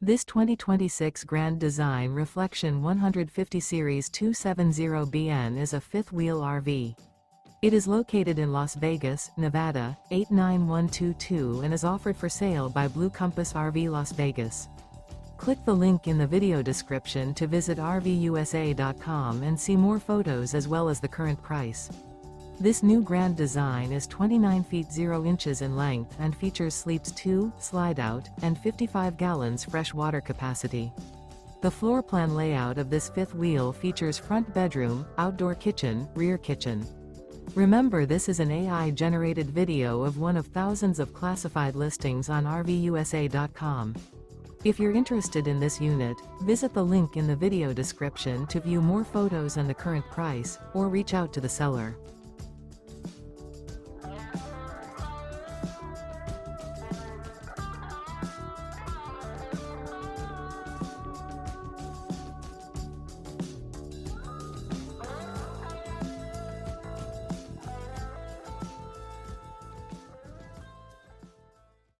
This 2026 Grand Design Reflection 150 Series 270BN is a fifth-wheel RV. It is located in Las Vegas, Nevada, 89122 and is offered for sale by Blue Compass RV Las Vegas. Click the link in the video description to visit RVUSA.com and see more photos as well as the current price. This new Grand Design is 29 feet 0 inches in length and features sleeps 2, slide-out, and 55 gallons fresh water capacity. The floor plan layout of this fifth wheel features front bedroom, outdoor kitchen, rear kitchen. Remember, this is an AI-generated video of one of thousands of classified listings on RVUSA.com. If you're interested in this unit, visit the link in the video description to view more photos and the current price, or reach out to the seller.